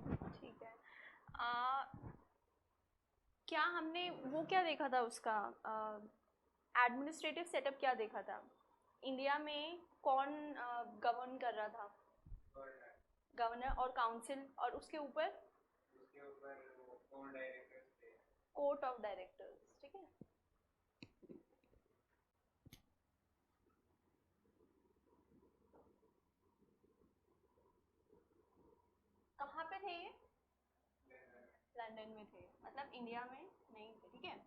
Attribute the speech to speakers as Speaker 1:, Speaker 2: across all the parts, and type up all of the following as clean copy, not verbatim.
Speaker 1: ठीक है। आ, क्या हमने वो क्या देखा था उसका एडमिनिस्ट्रेटिव सेटअप क्या देखा था? इंडिया में कौन गवर्न कर रहा था? गवर्नर और काउंसिल, और उसके ऊपर कोर्ट ऑफ डायरेक्टर्स। ठीक है। कहाँ पे थे ये? लंदन में थे, मतलब इंडिया में नहीं थे। ठीक है।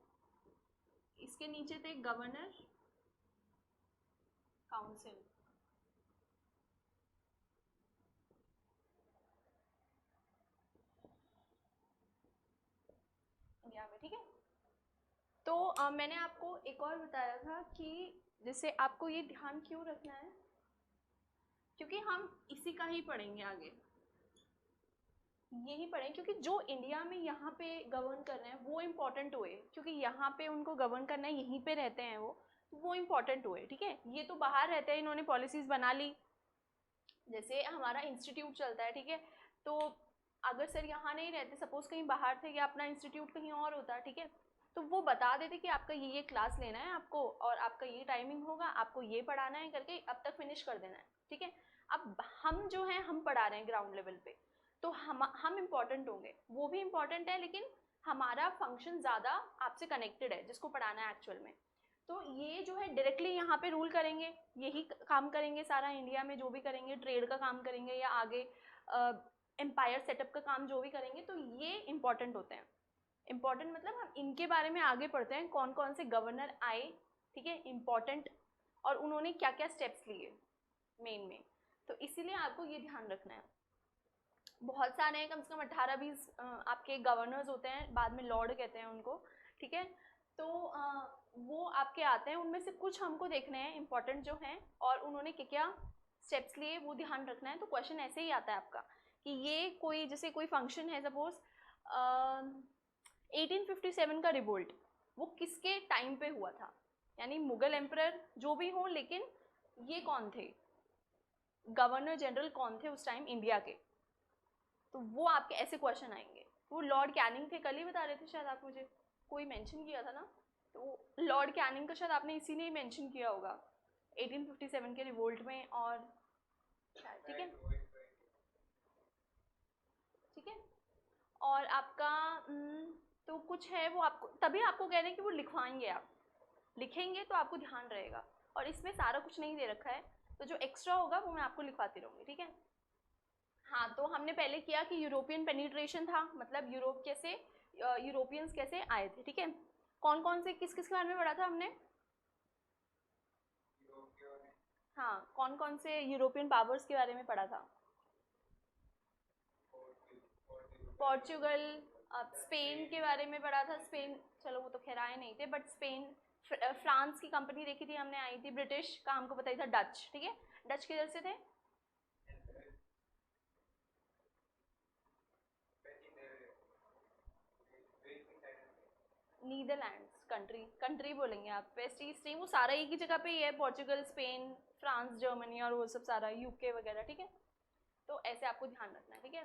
Speaker 1: इसके नीचे थे गवर्नर, काउंसिल। इंडिया में। ठीक है। तो मैंने आपको एक और बताया था कि जैसे आपको ये ध्यान क्यों रखना है, क्योंकि हम इसी का ही पढ़ेंगे आगे। यही पढ़ें क्योंकि जो इंडिया में यहाँ पे गवर्न कर रहे हैं वो इम्पोर्टेंट हुए, क्योंकि यहाँ पे उनको गवर्न करना है, यहीं पे रहते हैं वो इम्पोर्टेंट हुए। ठीक है। ये तो बाहर रहते हैं, इन्होंने पॉलिसीज बना ली। जैसे हमारा इंस्टीट्यूट चलता है, ठीक है, तो अगर सर यहाँ नहीं रहते, सपोज कहीं बाहर थे या अपना इंस्टीट्यूट कहीं और होता, ठीक है, तो वो बता देते कि आपका ये क्लास लेना है आपको, और आपका ये टाइमिंग होगा, आपको ये पढ़ाना है करके अब तक फिनिश कर देना है। ठीक है। अब हम जो है हम पढ़ा रहे हैं ग्राउंड लेवल पे, तो हम इम्पॉर्टेंट होंगे, वो भी इम्पॉर्टेंट है, लेकिन हमारा फंक्शन ज़्यादा आपसे कनेक्टेड है जिसको पढ़ाना है एक्चुअल में। तो ये जो है डायरेक्टली यहाँ पे रूल करेंगे, यही काम करेंगे सारा इंडिया में, जो भी करेंगे ट्रेड का काम करेंगे या आगे एम्पायर सेटअप का काम जो भी करेंगे, तो ये इंपॉर्टेंट होते हैं। इंपॉर्टेंट मतलब हम इनके बारे में आगे पढ़ते हैं, कौन कौन से गवर्नर आए, ठीक है, इंपॉर्टेंट, और उन्होंने क्या क्या स्टेप्स लिए मेन में। तो इसीलिए आपको ये ध्यान रखना है। बहुत सारे हैं, कम से कम 18-20 आपके गवर्नर्स होते हैं, बाद में लॉर्ड कहते हैं उनको। ठीक है। तो वो आपके आते हैं, उनमें से कुछ हमको देखने हैं इंपॉर्टेंट जो हैं, और उन्होंने क्या क्या स्टेप्स लिए वो ध्यान रखना है। तो क्वेश्चन ऐसे ही आता है आपका कि ये कोई जैसे कोई फंक्शन है, सपोज 1857 का रिवोल्ट, वो किसके टाइम पे हुआ था, यानी मुगल एम्परर जो भी हो, लेकिन ये कौन थे, गवर्नर जनरल कौन थे उस टाइम इंडिया के। तो वो आपके ऐसे क्वेश्चन आएंगे। वो लॉर्ड कैनिंग थे, कल ही बता रहे थे शायद आप मुझे, कोई मेंशन किया था ना, तो लॉर्ड कैनिंग का शायद आपने इसी ने मेंशन किया होगा 1857 के रिवोल्ट में, और शायद। ठीक है। ठीक है। और आपका तो कुछ है वो आपको, तभी आपको कह रहे हैं कि वो लिखवाएंगे, आप लिखेंगे तो आपको ध्यान रहेगा। और इसमें सारा कुछ नहीं दे रखा है, तो जो एक्स्ट्रा होगा वो मैं आपको लिखवाती रहूँगी। ठीक है। हाँ, तो हमने पहले किया कि यूरोपियन पेनिट्रेशन था, मतलब यूरोप कैसे, यूरोपियंस कैसे आए थे। ठीक है। कौन कौन से किस किस के बारे में पढ़ा था हमने? हाँ, कौन कौन से यूरोपियन पावर्स के बारे में पढ़ा था? पोर्चुगल, स्पेन के बारे में पढ़ा था। स्पेन, चलो वो तो खैर आए नहीं थे, बट स्पेन, फ्रांस की कंपनी देखी थी हमने, आई थी। ब्रिटिश का हमको पता ही था, डच। ठीक है। डच किधर से थे? नीदरलैंड्स, कंट्री कंट्री बोलेंगे आप, वेस्ट ईस्ट नहीं, वो सारा एक ही जगह पे ही है, पोर्चुगल, स्पेन, फ्रांस, जर्मनी, और वो सब सारा यूके वगैरह। ठीक है। तो ऐसे आपको ध्यान रखना है। ठीक है।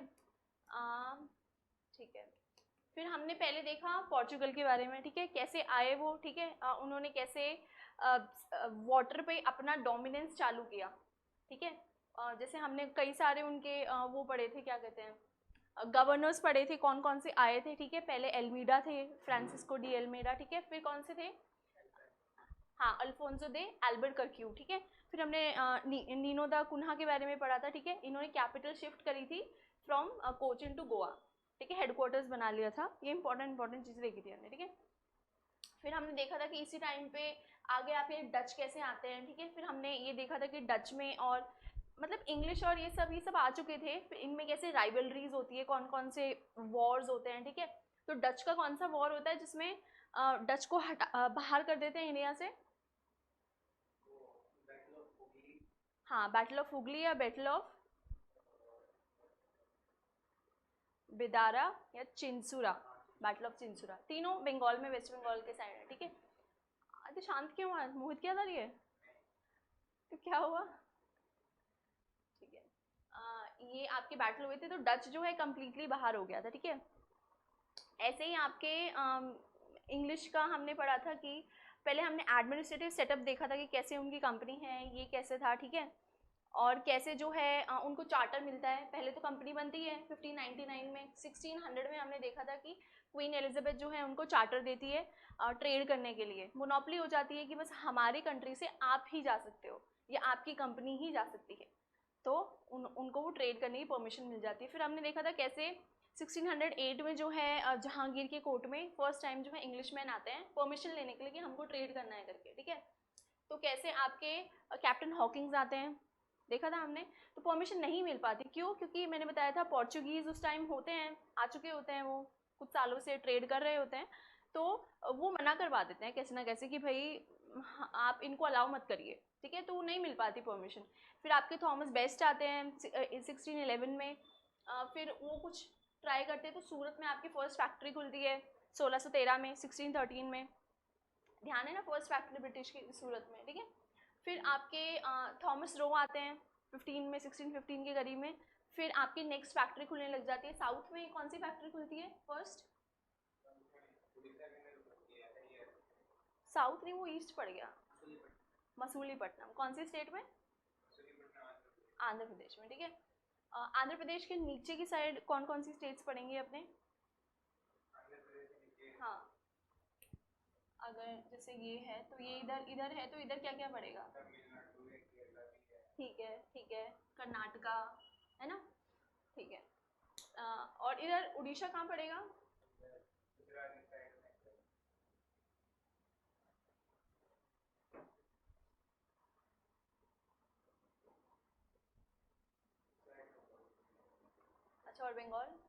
Speaker 1: ठीक है। फिर हमने पहले देखा पोर्चुगल के बारे में, ठीक है, कैसे आए वो। ठीक है। उन्होंने कैसे वाटर पे अपना डोमिनेंस चालू किया। ठीक है। जैसे हमने कई सारे उनके वो पढ़े थे, क्या कहते हैं, गवर्नर्स पढ़े थे, कौन कौन से आए थे। ठीक है। पहले एल्मीडा थे, फ्रांसिस्को डी एल्मीडा। ठीक है। फिर कौन से थे? हाँ, अल्फोंसो दे एल्बरकर्क्यू। ठीक है। फिर हमने नीनो दा कुन्हा के बारे में पढ़ा था। ठीक है। इन्होंने कैपिटल शिफ्ट करी थी फ्रॉम कोचिन टू गोवा। ठीक है। हेडक्वार्टर्स बना लिया था। ये इंपॉर्टेंट चीज़ें देखी थी हमने। ठीक है। फिर हमने देखा था कि इसी टाइम पे आगे आके डच कैसे आते हैं। ठीक है। फिर हमने ये देखा था कि डच में, और मतलब इंग्लिश और ये सब आ चुके थे, फिर इनमें कैसे राइवलरीज होती है, कौन कौन से वॉर्स होते हैं। ठीक है। तो डच का कौन सा वॉर होता है जिसमें डच को बाहर कर देते हैं इंडिया से? हाँ, बैटल ऑफ हुगली या बैटल ऑफ बेदारा या चिंसुरा। बैटल ऑफ चिंसुरा, तीनों बंगाल में, वेस्ट बंगाल के साइड है। ठीक है। तो शांत क्यों हुआ? मोहित क्या था ये? तो क्या हुआ? ठीक है। ये आपके बैटल हुए थे तो डच जो है कम्प्लीटली बाहर हो गया था, ठीक है। ऐसे ही आपके इंग्लिश का हमने पढ़ा था कि पहले हमने एडमिनिस्ट्रेटिव सेटअप देखा था कि कैसे उनकी कंपनी है, ये कैसे था, ठीक है। और कैसे जो है उनको चार्टर मिलता है। पहले तो कंपनी बनती है 1599 में, 1600 में हमने देखा था कि क्वीन एलिजाबेथ जो है उनको चार्टर देती है ट्रेड करने के लिए। मोनोपोली हो जाती है कि बस हमारी कंट्री से आप ही जा सकते हो या आपकी कंपनी ही जा सकती है, तो उनको वो ट्रेड करने की परमिशन मिल जाती है। फिर हमने देखा था कैसे 1608 में जो है जहांगीर के कोर्ट में फर्स्ट टाइम जो है इंग्लिशमैन आते हैं परमिशन लेने के लिए कि हमको ट्रेड करना है करके, ठीक है। तो कैसे आपके कैप्टन हॉकिंग्स आते हैं, देखा था हमने। तो परमिशन नहीं मिल पाती, क्यों? क्योंकि मैंने बताया था पोर्चुगीज उस टाइम होते हैं, आ चुके होते हैं, वो कुछ सालों से ट्रेड कर रहे होते हैं, तो वो मना करवा देते हैं कैसे ना कैसे कि भाई आप इनको अलाउ मत करिए, ठीक है। तो नहीं मिल पाती परमिशन। फिर आपके थॉमस बेस्ट आते हैं 1611 में। फिर वो कुछ ट्राई करते हैं तो सूरत में आपकी फर्स्ट फैक्ट्री खुलती है 1613 में, 1613 में, ध्यान है ना, फर्स्ट फैक्ट्री ब्रिटिश की सूरत में, ठीक है। फिर आपके थॉमस रो आते हैं 15 में, 1615 के करीब में। फिर आपकी नेक्स्ट फैक्ट्री खुलने लग जाती है साउथ में। कौन सी फैक्ट्री खुलती है फर्स्ट? साउथ नहीं, वो ईस्ट पड़ गया, मसूलीपट्टनम। कौन सी स्टेट में? आंध्र प्रदेश में, ठीक है। आंध्र प्रदेश के नीचे की साइड कौन कौन सी स्टेट्स पड़ेंगी अपने? हाँ, अगर जैसे ये है तो ये इधर इधर है, तो इधर क्या क्या पड़ेगा? ठीक है, ठीक है, कर्नाटका है ना, ठीक है। और इधर उड़ीसा कहाँ पड़ेगा? अच्छा, और बंगाल?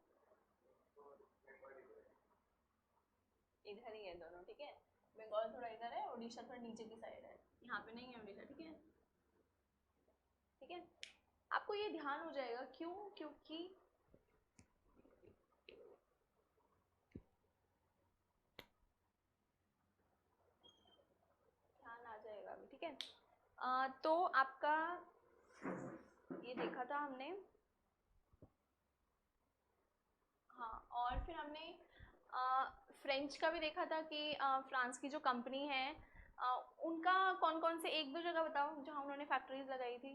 Speaker 1: इधर ही है दोनों, ठीक है। बंगाल थोड़ा इधर है, उड़ीसा थोड़ा नीचे की साइड है, यहाँ पे नहीं है उड़ीसा, ठीक है, ठीक है। आपको ये ध्यान हो जाएगा, क्यों? क्योंकि ध्यान आ जाएगा अभी, ठीक है। तो आपका ये देखा था हमने, हाँ। और फिर हमने फ्रेंच का भी देखा था कि फ्रांस की जो कंपनी है उनका कौन कौन से एक दो जगह बताओ जहाँ उन्होंने फैक्ट्रीज लगाई थी,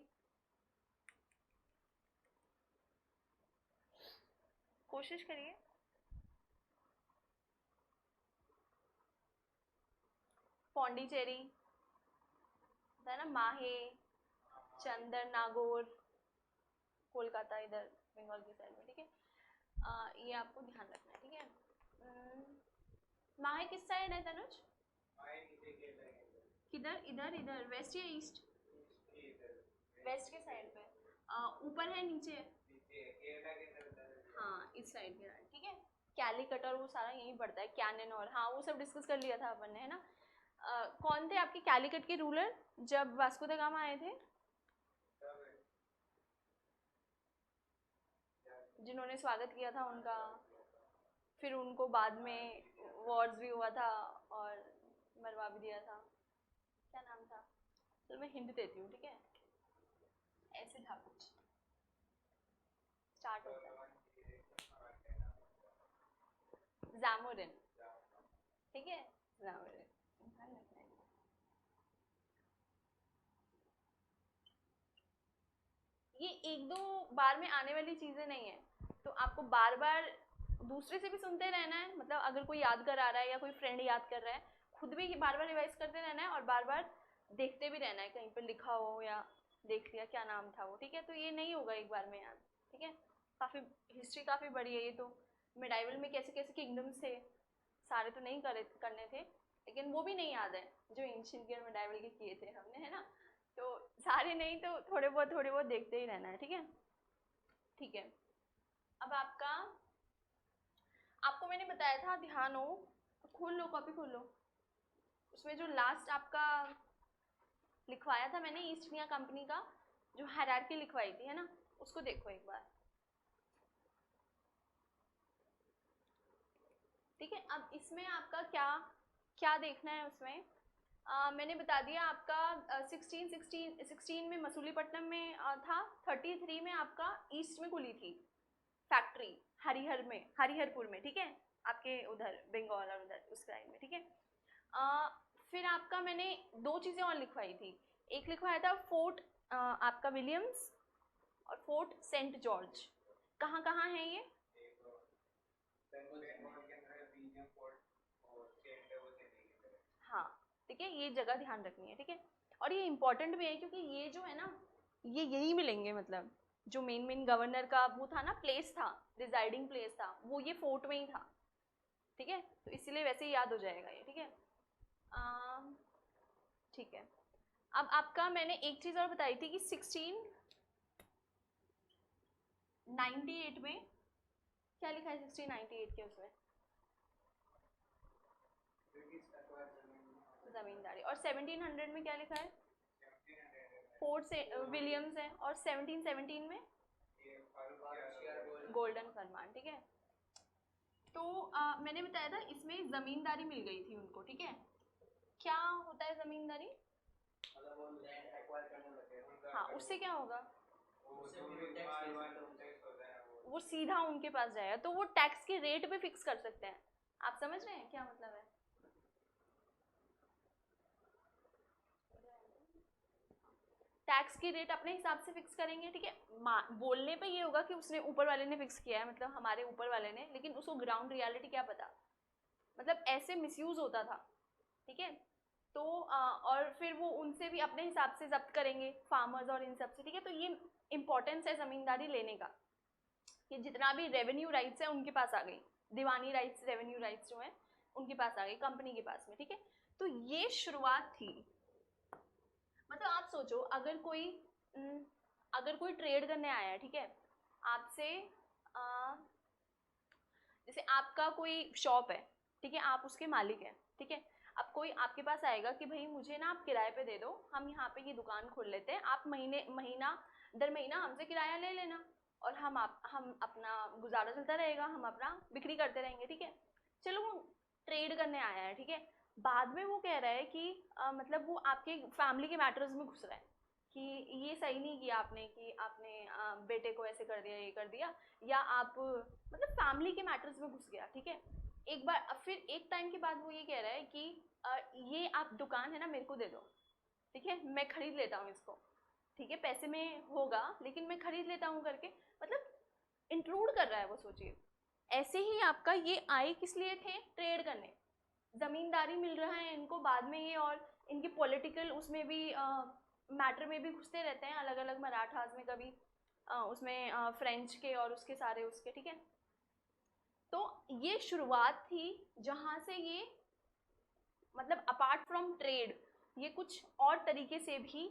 Speaker 1: कोशिश करिए। पौंडीचेरी है ना, माहे, चंदन नागौर, कोलकाता, इधर बंगाल की साइड में, ठीक है। ये आपको ध्यान रखना है, ठीक है। माहे किस साइड है तनुज? किधर? इधर इधर वेस्ट या ईस्ट? वेस्ट के साइड पे। ऊपर है नीचे? हाँ, इस साइड के, ठीक है। कैलीकट और वो सारा यहीं पड़ता है, कैनन, और हाँ वो सब डिस्कस कर लिया था अपन ने, है ना। कौन थे आपके कैलीकट के रूलर जब वास्को द गामा आए थे, जिन्होंने स्वागत किया था उनका? फिर उनको बाद में वॉर्स भी हुआ था और मरवा भी दिया था, क्या नाम था? तो मैं हिंट देती हूँ, ठीक है। ऐसे था कुछ, स्टार्ट होता है जैमोरिन, ठीक है, जैमोरिन। ये एक दो बार में आने वाली चीजें नहीं है, तो आपको बार बार दूसरे से भी सुनते रहना है, मतलब अगर कोई याद कर आ रहा है या कोई फ्रेंड याद कर रहा है, खुद भी बार बार रिवाइज करते रहना है और बार बार देखते भी रहना है, कहीं पर लिखा हो या देख लिया क्या नाम था वो, ठीक है। तो ये नहीं होगा एक बार में याद, ठीक है। काफ़ी हिस्ट्री काफ़ी बड़ी है ये तो। मिडाइवल में कैसे कैसे किंगडम्स थे, सारे तो नहीं करने थे, लेकिन वो भी नहीं याद है जो एंशिएंट और मिडाइवल के किए थे हमने, है ना। तो सारे नहीं तो थोड़े बहुत देखते ही रहना है, ठीक है, ठीक है। अब आपको मैंने बताया था, ध्यान हो, खोल लो कॉपी, खोल लो। उसमें जो लास्ट आपका लिखवाया था मैंने ईस्ट इंडिया कंपनी का, जो हायरार्की लिखवाई थी, है ना, उसको देखो एक बार, ठीक है। अब इसमें आपका क्या क्या देखना है उसमें, मैंने बता दिया आपका 16 में मसूलीपट्टनम में था, 33 में आपका ईस्ट में खुली थी फैक्ट्री, हरिहरपुर में, ठीक है, आपके उधर बंगाल और उधर उस साइड में, ठीक है। फिर आपका मैंने दो चीज़ें और लिखवाई थी, एक लिखवाया था फोर्ट आपका विलियम्स और फोर्ट सेंट जॉर्ज। कहाँ कहाँ है ये? हाँ, ठीक है, ये जगह ध्यान रखनी है, ठीक है। और ये इंपॉर्टेंट भी है क्योंकि ये जो है ना, ये यही मिलेंगे, मतलब जो मेन गवर्नर का वो था ना, प्लेस था, रिजाइडिंग प्लेस था, वो ये फोर्ट में ही था, ठीक है। तो इसलिए वैसे ही याद हो जाएगा ये, ठीक है। ठीक है, अब आपका मैंने एक चीज़ और बताई थी कि 1698 में क्या लिखा है, 1698 के उसमें जमींदारी, और 1700 में क्या लिखा है, फोर्ट से विलियम्स है, और 1717 में गोल्डन फरमान, ठीक है। तो मैंने बताया था इसमें जमींदारी मिल गई थी उनको, ठीक है। क्या होता है जमींदारी? हाँ, उससे क्या होगा, वो सीधा उनके पास जाएगा, तो वो टैक्स के रेट पे फिक्स कर सकते हैं। आप समझ रहे हैं क्या मतलब है? टैक्स की रेट अपने हिसाब से फिक्स करेंगे, ठीक है। बोलने पे ये होगा कि उसने ऊपर वाले ने फिक्स किया है, मतलब हमारे ऊपर वाले ने, लेकिन उसको ग्राउंड रियलिटी क्या पता, मतलब ऐसे मिसयूज होता था, ठीक है। तो और फिर वो उनसे भी अपने हिसाब से जब्त करेंगे, फार्मर्स और इन सब से, ठीक है। तो ये इंपॉर्टेंस है जमींदारी लेने का, कि जितना भी रेवेन्यू राइट्स है उनके पास आ गई, दीवानी राइट्स, रेवेन्यू राइट्स जो है उनके पास आ गई, कंपनी के पास में, ठीक है। तो ये शुरुआत थी। मतलब आप सोचो, अगर कोई ट्रेड करने आया है, ठीक है, आपसे, जैसे आपका कोई शॉप है, ठीक है, आप उसके मालिक हैं, ठीक है। अब कोई आपके पास आएगा कि भाई मुझे ना आप किराए पे दे दो, हम यहाँ पे ये दुकान खोल लेते हैं, आप महीना दर महीना हमसे किराया ले लेना, और हम अपना गुजारा चलता रहेगा, हम अपना बिक्री करते रहेंगे, ठीक है। चलो, वो ट्रेड करने आया है, ठीक है। बाद में वो कह रहा है कि मतलब वो आपके फैमिली के मैटर्स में घुस रहा है कि ये सही नहीं किया आपने, कि आपने बेटे को ऐसे कर दिया, ये कर दिया, या आप मतलब फैमिली के मैटर्स में घुस गया, ठीक है। एक बार फिर एक टाइम के बाद वो ये कह रहा है कि ये आप दुकान है ना, मेरे को दे दो, ठीक है, मैं खरीद लेता हूँ इसको, ठीक है, पैसे में होगा लेकिन मैं खरीद लेता हूँ करके, मतलब इंक्लूड कर रहा है वो, सोचिए। ऐसे ही आपका ये आए किस लिए थे, ट्रेड करने, जमींदारी मिल रहा है इनको, बाद में ये और इनकी पॉलिटिकल उसमें भी मैटर में भी घुसते रहते हैं, अलग अलग मराठास में, कभी उसमें फ्रेंच के और उसके सारे उसके, ठीक है। तो ये शुरुआत थी जहां से ये, मतलब अपार्ट फ्रॉम ट्रेड, ये कुछ और तरीके से भी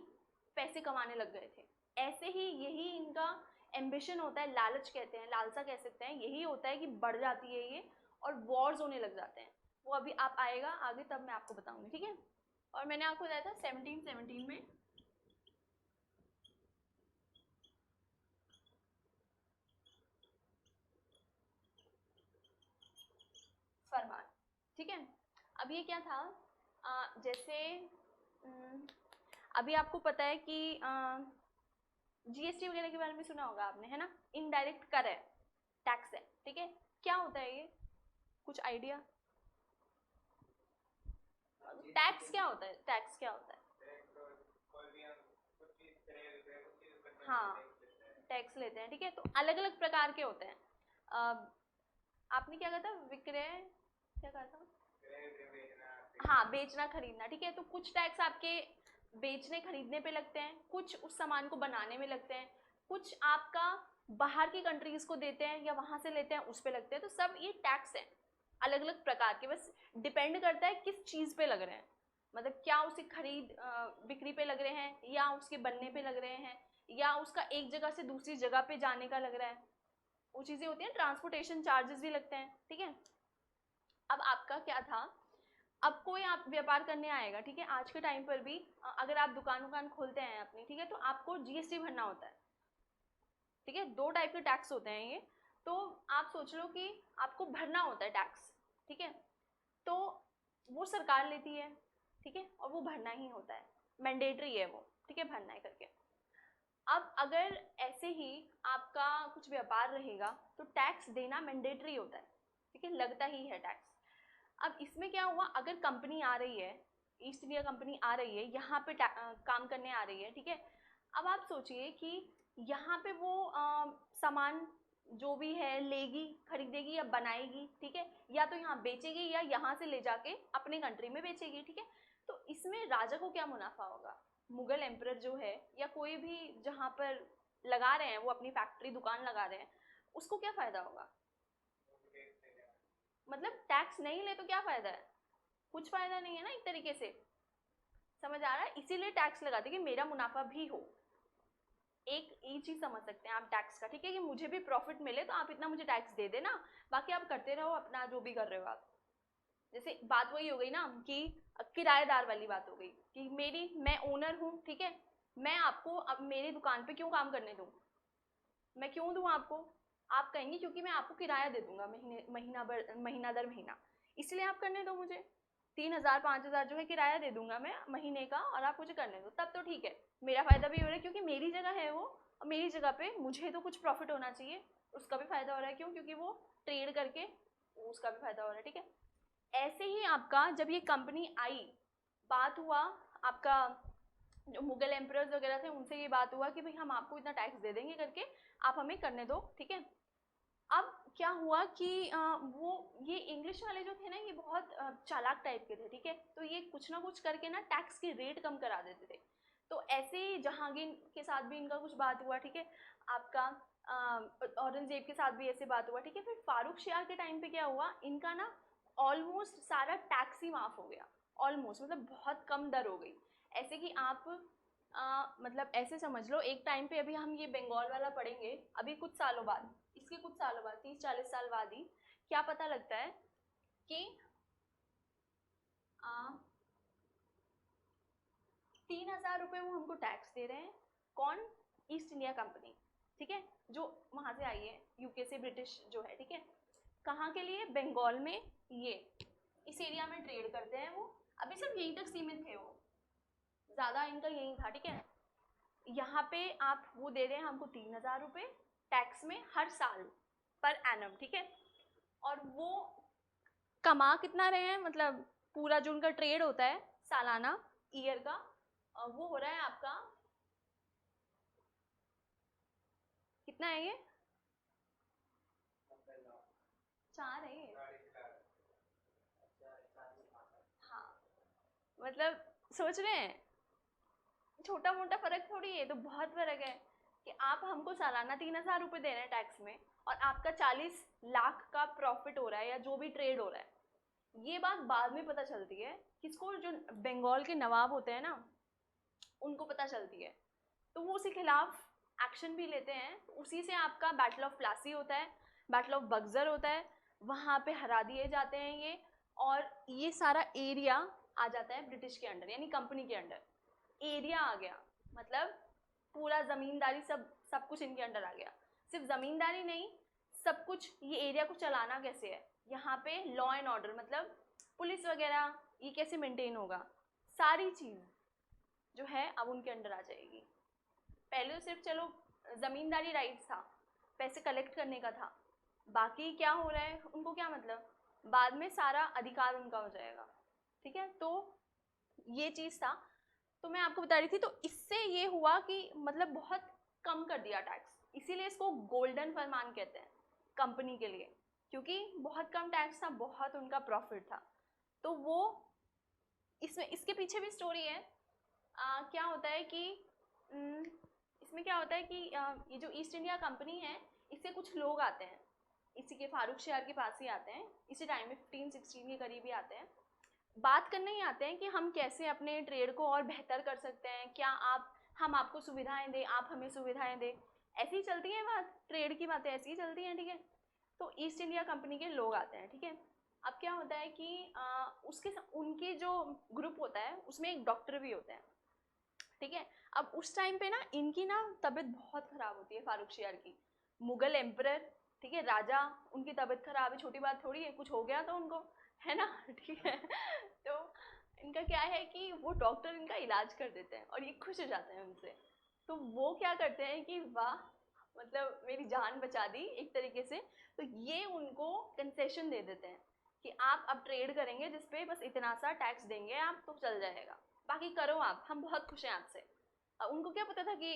Speaker 1: पैसे कमाने लग गए थे। ऐसे ही यही इनका एम्बिशन होता है, लालच कहते हैं, लालसा कह सकते हैं, यही होता है कि बढ़ जाती है ये और वॉर्स होने लग जाते हैं। वो अभी आप आएगा आगे तब मैं आपको बताऊंगी, ठीक है। और मैंने आपको बताया था 1717 में फरमान, ठीक है। अब ये क्या था, जैसे अभी आपको पता है कि जीएसटी वगैरह के बारे में सुना होगा आपने, है ना, इनडायरेक्ट कर है, टैक्स है, ठीक है। क्या होता है ये, कुछ आइडिया? टैक्स क्या होता है, टैक्स क्या होता है? हाँ, टैक्स लेते हैं, ठीक है। तो अलग अलग प्रकार के होते हैं। आपने क्या कहा था, विक्रय, क्या कहा था? हाँ, बेचना खरीदना, ठीक है। तो कुछ टैक्स आपके बेचने खरीदने पे लगते हैं, कुछ उस सामान को बनाने में लगते हैं, कुछ आपका बाहर की कंट्रीज को देते हैं या वहां से लेते हैं उस पे लगते हैं। तो सब ये टैक्स हैं, अलग अलग प्रकार के, बस डिपेंड करता है किस चीज पे लग रहे हैं, मतलब क्या उसे खरीद बिक्री पे लग रहे हैं, या उसके बनने पे लग रहे हैं, या उसका एक जगह से दूसरी जगह पे जाने का लग रहा है, वो चीजें होती हैं। ट्रांसपोर्टेशन चार्जेस भी लगते हैं, ठीक है। अब आपका क्या था, अब कोई आप व्यापार करने आएगा, ठीक है, आज के टाइम पर भी अगर आप दुकान खोलते हैं अपनी, ठीक है, तो आपको जीएसटी भरना होता है, ठीक है। दो टाइप के टैक्स होते हैं ये, तो आप सोच लो कि आपको भरना होता है टैक्स, ठीक है। तो वो सरकार लेती है, ठीक है, और वो भरना ही होता है, मैंडेटरी है वो, ठीक है, भरना है करके। अब अगर ऐसे ही आपका कुछ व्यापार रहेगा तो टैक्स देना मैंडेटरी होता है, ठीक है, लगता ही है टैक्स। अब इसमें क्या हुआ, अगर कंपनी आ रही है, ईस्ट इंडिया कंपनी आ रही है यहाँ पे काम करने आ रही है, ठीक है। अब आप सोचिए कि यहाँ पे वो सामान जो भी है लेगी, खरीदेगी या बनाएगी, ठीक है, या तो यहाँ बेचेगी या यहाँ से ले जाके अपने कंट्री में बेचेगी, ठीक है। तो इसमें राजा को क्या मुनाफा होगा, मुगल एम्परर जो है या कोई भी जहाँ पर लगा रहे हैं वो अपनी फैक्ट्री दुकान लगा रहे हैं, उसको क्या फायदा होगा, मतलब टैक्स नहीं ले तो क्या फायदा है, कुछ फायदा नहीं है ना एक तरीके से, समझ आ रहा है। इसीलिए टैक्स लगाते कि मेरा मुनाफा भी हो, एक ये चीज समझ सकते हैं आप टैक्स का, ठीक है, कि मुझे भी प्रॉफिट मिले तो आप इतना मुझे टैक्स दे देना, बाकी आप करते रहो अपना जो भी कर रहे हो आप। जैसे बात वही हो गई ना कि किराएदार वाली बात हो गई कि मैं ओनर हूँ, ठीक है, मैं आपको अब मेरी दुकान पे क्यों काम करने दूँ, मैं क्यों दूँ आपको, आप कहेंगे क्योंकि मैं आपको किराया दे दूंगा महीना दर महीना, इसलिए आप करने दो मुझे, 3,000 5,000 जो है किराया दे दूंगा मैं महीने का, और आप मुझे करने दो, तब तो ठीक है, मेरा फायदा भी हो रहा है क्योंकि मेरी जगह है वो, और मेरी जगह पे मुझे तो कुछ प्रॉफिट होना चाहिए, उसका भी फायदा हो रहा है, क्यों, क्योंकि वो ट्रेड करके उसका भी फायदा हो रहा है, ठीक है। ऐसे ही आपका जब ये कंपनी आई, बात हुआ आपका, जो मुगल एम्परर्स वगैरह थे उनसे ये बात हुआ कि भाई हम आपको इतना टैक्स दे देंगे करके, आप हमें करने दो, ठीक है। अब क्या हुआ कि वो ये इंग्लिश वाले जो थे ना ये बहुत चालाक टाइप के थे, ठीक है, तो ये कुछ ना कुछ करके ना टैक्स की रेट कम करा देते थे। तो ऐसे ही जहांगीर के साथ भी इनका कुछ बात हुआ, ठीक है, आपका औरंगजेब के साथ भी ऐसे बात हुआ, ठीक है। फिर फारूक शियार के टाइम पे क्या हुआ, इनका ना ऑलमोस्ट सारा टैक्स ही माफ हो गया, ऑलमोस्ट, मतलब बहुत कम दर हो गई। ऐसे कि आप मतलब ऐसे समझ लो एक टाइम पे, अभी हम ये बंगाल वाला पढ़ेंगे अभी कुछ सालों बाद, इसके कुछ सालों बाद 30-40 साल बाद ही क्या पता लगता है कि 3,000 रुपये वो हमको टैक्स दे रहे हैं, कौन, ईस्ट इंडिया कंपनी, ठीक है, जो वहां से आई है, यूके से, ब्रिटिश जो है, ठीक है। कहाँ के लिए, बंगाल में, ये इस एरिया में ट्रेड करते हैं वो, अभी सिर्फ यहीं तक सीमित थे वो, ज्यादा इनका यही था, ठीक है। यहाँ पे आप वो दे रहे हैं हमको 3,000 रुपये टैक्स में हर साल पर एनम, ठीक है। और वो कमा कितना रहे हैं, मतलब पूरा जो उनका ट्रेड होता है सालाना, ईयर का, वो हो रहा है आपका, कितना है ये, 4 है ये, हाँ, मतलब सोच रहे हैं छोटा मोटा फर्क थोड़ी है, तो बहुत फर्क है कि आप हमको सालाना 3,000 रुपये दे रहे हैं टैक्स में, और आपका 40 लाख का प्रॉफिट हो रहा है या जो भी ट्रेड हो रहा है। ये बात बाद में पता चलती है किसको, जो बंगाल के नवाब होते हैं ना उनको पता चलती है, तो वो उसके खिलाफ एक्शन भी लेते हैं। उसी से आपका बैटल ऑफ प्लासी होता है, बैटल ऑफ बक्सर होता है, वहाँ पे हरा दिए जाते हैं ये, और ये सारा एरिया आ जाता है ब्रिटिश के अंडर, यानी कंपनी के अंडर, एरिया आ गया, मतलब पूरा जमींदारी सब सब कुछ इनके अंडर आ गया। सिर्फ जमींदारी नहीं, सब कुछ, ये एरिया को चलाना कैसे है, यहाँ पे लॉ एंड ऑर्डर, मतलब पुलिस वगैरह ये कैसे मेंटेन होगा, सारी चीज़ जो है अब उनके अंडर आ जाएगी। पहले तो सिर्फ चलो जमींदारी राइट्स था, पैसे कलेक्ट करने का था, बाकी क्या हो रहा है उनको क्या मतलब, बाद में सारा अधिकार उनका हो जाएगा, ठीक है। तो ये चीज़ था, तो मैं आपको बता रही थी, तो इससे ये हुआ कि मतलब बहुत कम कर दिया टैक्स, इसीलिए इसको गोल्डन फरमान कहते हैं कंपनी के लिए, क्योंकि बहुत कम टैक्स था, बहुत उनका प्रॉफिट था। तो वो इसमें इसके पीछे भी स्टोरी है। क्या होता है कि इसमें क्या होता है कि ये जो ईस्ट इंडिया कंपनी है, इससे कुछ लोग आते हैं, इसी के फारूक शहर के पास ही आते हैं, इसी टाइम में 1516 के करीब ही आते हैं, बात करने ही आते हैं कि हम कैसे अपने ट्रेड को और बेहतर कर सकते हैं, क्या हम आपको सुविधाएं दें, आप हमें सुविधाएं दें, ऐसी ही चलती है बात, ट्रेड की बातें ऐसी ही चलती हैं, ठीक है। तो ईस्ट इंडिया कंपनी के लोग आते हैं, ठीक है। अब क्या होता है कि उसके उनके जो ग्रुप होता है उसमें एक डॉक्टर भी होते हैं, ठीक है। अब उस टाइम पे ना इनकी ना तबीयत बहुत खराब होती है, फारूक शियार की, मुगल एम्परर, ठीक है, राजा, उनकी तबीयत खराब है, छोटी बात थोड़ी है, कुछ हो गया तो उनको, है ना ठीक है। तो इनका क्या है कि वो डॉक्टर इनका इलाज कर देते हैं और ये खुश हो जाते हैं उनसे। तो वो क्या करते हैं कि वाह, मतलब मेरी जान बचा दी एक तरीके से। तो ये उनको कंसेशन दे देते हैं कि आप अब ट्रेड करेंगे जिसपे बस इतना सा टैक्स देंगे आप, तो चल जाएगा, बाकी करो आप, हम बहुत खुश हैं आपसे। उनको क्या पता था कि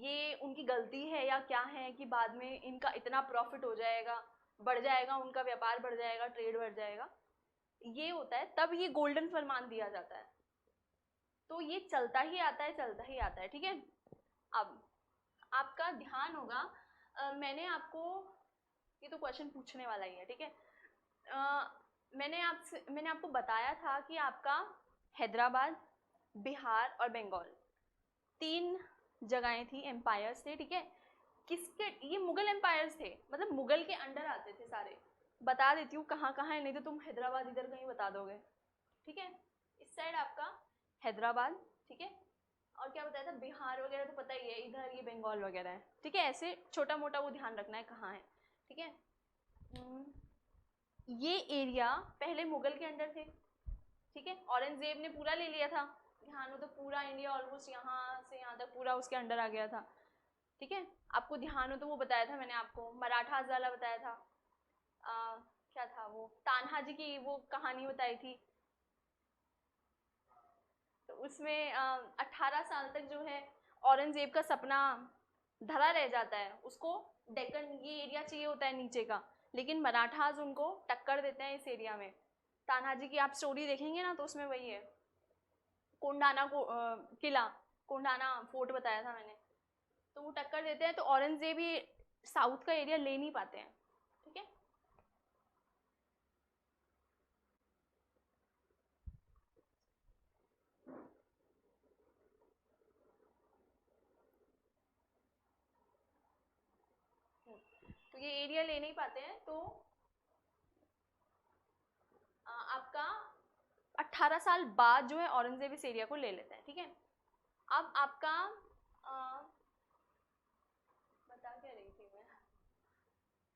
Speaker 1: ये उनकी गलती है या क्या है, कि बाद में इनका इतना प्रॉफिट हो जाएगा, बढ़ जाएगा, उनका व्यापार बढ़ जाएगा, ट्रेड बढ़ जाएगा। ये होता है, तब ये गोल्डन फरमान दिया जाता है। तो ये चलता ही आता है, चलता ही आता है, ठीक है। अब आपका ध्यान होगा, मैंने ये तो क्वेश्चन पूछने वाला ही है, ठीक है। मैंने आपको बताया था कि आपका हैदराबाद, बिहार और बंगाल 3 जगहें थी, एम्पायर्स थे, ठीक है। किसके, ये मुगल एम्पायर्स थे, मतलब मुगल के अंडर आते थे सारे। बता देती हूँ कहाँ कहाँ है, नहीं तो तुम हैदराबाद इधर कहीं बता दोगे, ठीक है। इस साइड आपका हैदराबाद, ठीक है। और क्या बताया था, बिहार वगैरह तो पता ही है, इधर ये बंगाल वगैरह है, ठीक है। ऐसे छोटा मोटा वो ध्यान रखना है कहाँ है, ठीक है। ये एरिया पहले मुगल के अंडर थे, ठीक है। औरंगजेब ने पूरा ले लिया था, ध्यान हो तो पूरा इंडिया ऑलमोस्ट यहाँ से यहाँ तक पूरा उसके अंडर आ गया था, ठीक है। आपको ध्यान हो तो वो बताया था मैंने आपको, मराठास वाला बताया था। क्या था वो, तान्हाजी की वो कहानी बताई थी। तो उसमें 18 साल तक जो है औरंगजेब का सपना धरा रह जाता है, उसको डेक्कन ये एरिया चाहिए होता है नीचे का, लेकिन मराठास उनको टक्कर देते हैं इस एरिया में। तान्हाजी की आप स्टोरी देखेंगे ना तो उसमें वही है, कोंडाना को किला, कोंडाना फोर्ट बताया था मैंने। तो वो टक्कर देते हैं, तो औरंगजेब ही साउथ का एरिया ले नहीं पाते हैं, ठीक है। तो ये एरिया ले नहीं पाते हैं, तो आपका 18 साल बाद जो है औरंगजेब इस एरिया को ले लेते हैं, ठीक है। अब आपका बता क्या रही थी मैं,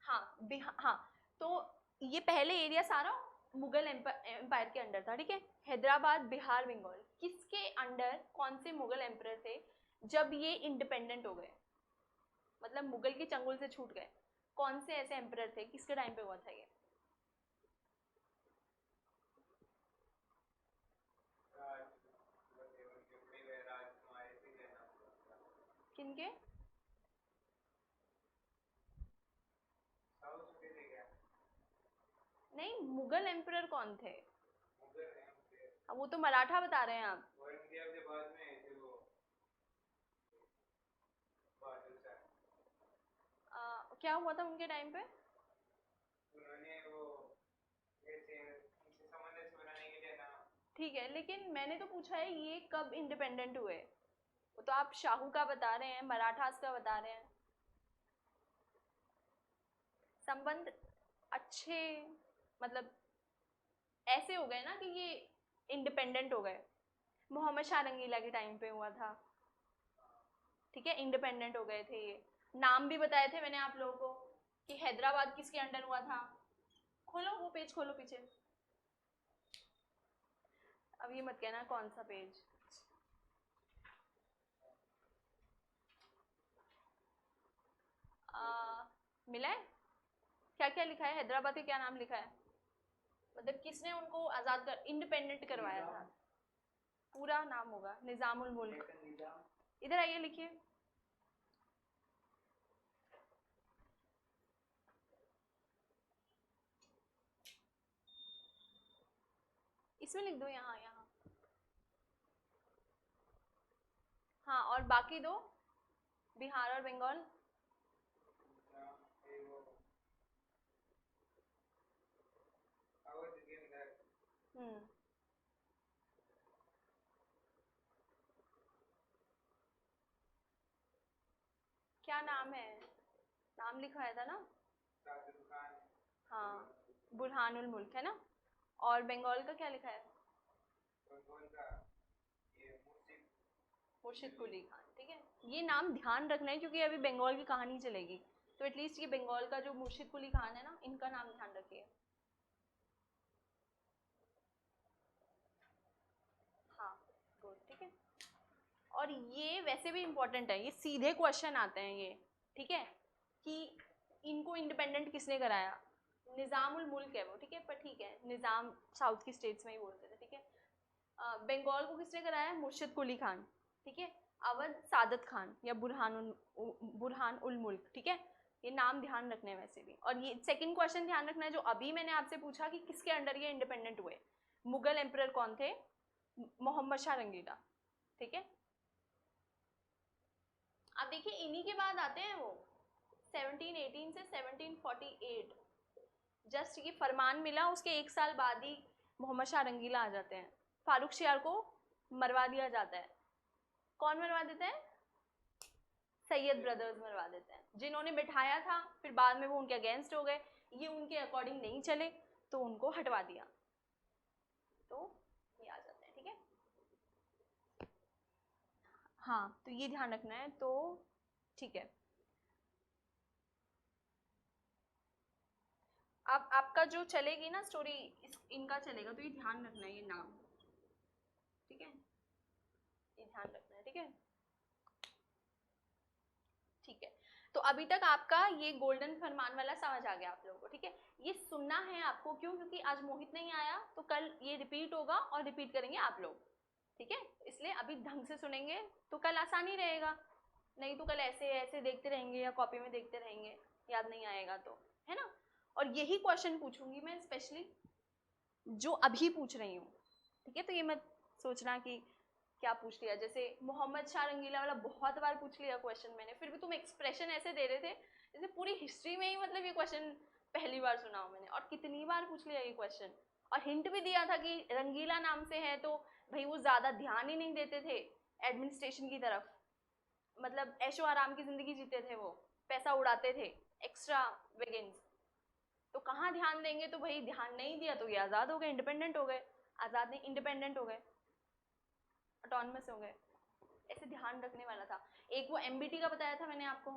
Speaker 1: हाँ हाँ, तो ये पहले एरिया सारा मुगल एम्पायर के अंडर था, ठीक है। हैदराबाद, बिहार, बंगाल किसके अंडर, कौन से मुगल एम्पायर थे जब ये इंडिपेंडेंट हो गए, मतलब मुगल के चंगुल से छूट गए, कौन से ऐसे एम्पायर थे, किसके टाइम पे हुआ था ये? किनके? नहीं, मुगल एम्परर कौन थे? अब वो तो मराठा बता रहे हैं आप। क्या हुआ था उनके टाइम पे? ठीक है, लेकिन मैंने तो पूछा है ये कब इंडिपेंडेंट हुए। वो तो आप शाहू का बता रहे हैं, मराठास का बता रहे हैं। संबंध अच्छे, मतलब ऐसे हो गए ना कि ये इंडिपेंडेंट हो गए, मोहम्मद शाह रंगीला के टाइम पे हुआ था, ठीक है। इंडिपेंडेंट हो गए थे ये। नाम भी बताए थे मैंने आप लोगों को कि हैदराबाद किसके अंडर हुआ था। खोलो वो पेज, खोलो पीछे। अब ये मत कहना कौन सा पेज। मिला है? क्या क्या लिखा है, हैदराबाद के क्या नाम लिखा है, मतलब किसने उनको आजाद कर, इंडिपेंडेंट करवाया था? पूरा नाम होगा, निजामुल मुल्क। इधर आइए, लिखिए। इसमें लिख दो, यहाँ यहाँ। हाँ, और बाकी दो, बिहार और बंगाल। हम्म, क्या नाम है, नाम लिखवाया था ना? हाँ, बुरहानुल मुल्क है ना। और बंगाल का क्या लिखा है? मुर्शिद कुली खान, ठीक है। ये नाम ध्यान रखना है क्योंकि अभी बंगाल की कहानी चलेगी, तो एटलीस्ट ये बंगाल का जो मुर्शिद कुली खान है ना, इनका नाम ध्यान रखिए। और ये वैसे भी इम्पोर्टेंट है, ये सीधे क्वेश्चन आते हैं ये, ठीक है, कि इनको इंडिपेंडेंट किसने कराया, निज़ामुल मुल्क है वो, ठीक है, पर ठीक है, निज़ाम साउथ की स्टेट्स में ही बोलते थे, ठीक है। बंगाल को किसने कराया, मुर्शिद कुली खान, ठीक है। अवध सादत खान या बुरहान उल मुल्क, ठीक है। ये नाम ध्यान रखने हैं वैसे भी। और ये सेकंड क्वेश्चन ध्यान रखना है जो अभी मैंने आपसे पूछा कि किसके अंडर ये इंडिपेंडेंट हुए, मुगल एम्परर कौन थे, मोहम्मद शाह रंगीला, ठीक है। अब देखिए इन्हीं के बाद आते हैं वो 1718 से 1748, जस्ट ये फरमान मिला उसके एक साल बाद ही मोहम्मद शाह रंगीला आ जाते हैं, फारूक शियार को मरवा दिया जाता है। कौन मरवा देता है, सैयद ब्रदर्स मरवा देते हैं, जिन्होंने बिठाया था, फिर बाद में वो उनके अगेंस्ट हो गए, ये उनके अकॉर्डिंग नहीं चले तो उनको हटवा दिया, तो ये आ जाते हैं, ठीक है। हाँ तो ये ध्यान रखना है, तो ठीक है। अब आपका जो चलेगी ना स्टोरी, इनका चलेगा, तो ये ध्यान रखना है ये नाम, ठीक है, ये ध्यान रखना है, ठीक है, ठीक है। तो अभी तक आपका ये गोल्डन फरमान वाला समझ आ गया आप लोगों को, ठीक है। ये सुनना है आपको, क्यों, क्योंकि आज मोहित नहीं आया तो कल ये रिपीट होगा और रिपीट करेंगे आप लोग, ठीक है। इसलिए अभी ढंग से सुनेंगे तो कल आसानी रहेगा, नहीं तो कल ऐसे ऐसे देखते रहेंगे या कॉपी में देखते रहेंगे, याद नहीं आएगा तो, है ना। और यही क्वेश्चन पूछूंगी मैं स्पेशली जो अभी पूछ रही हूँ, ठीक है। तो ये मत सोचना कि क्या पूछ लिया, जैसे मोहम्मद शाह रंगीला वाला बहुत बार पूछ लिया क्वेश्चन मैंने, फिर भी तुम एक्सप्रेशन ऐसे दे रहे थे जैसे पूरी हिस्ट्री में ही मतलब ये क्वेश्चन पहली बार सुना हो मैंने, और कितनी बार पूछ लिया ये क्वेश्चन, और हिंट भी दिया था कि रंगीला नाम से है, तो भाई वो ज्यादा ध्यान ही नहीं देते थे एडमिनिस्ट्रेशन की तरफ, मतलब ऐशो आराम की जिंदगी जीते थे, वो पैसा उड़ाते थे, एक्स्ट्रा वेगेंस, तो कहाँ ध्यान देंगे, तो भाई ध्यान नहीं दिया तो ये आज़ाद हो गए, इंडिपेंडेंट हो गए, आज़ाद नहीं इंडिपेंडेंट हो गए, ऑटोनमस हो गए, ऐसे ध्यान रखने वाला था। एक वो एमबीटी का बताया था मैंने आपको,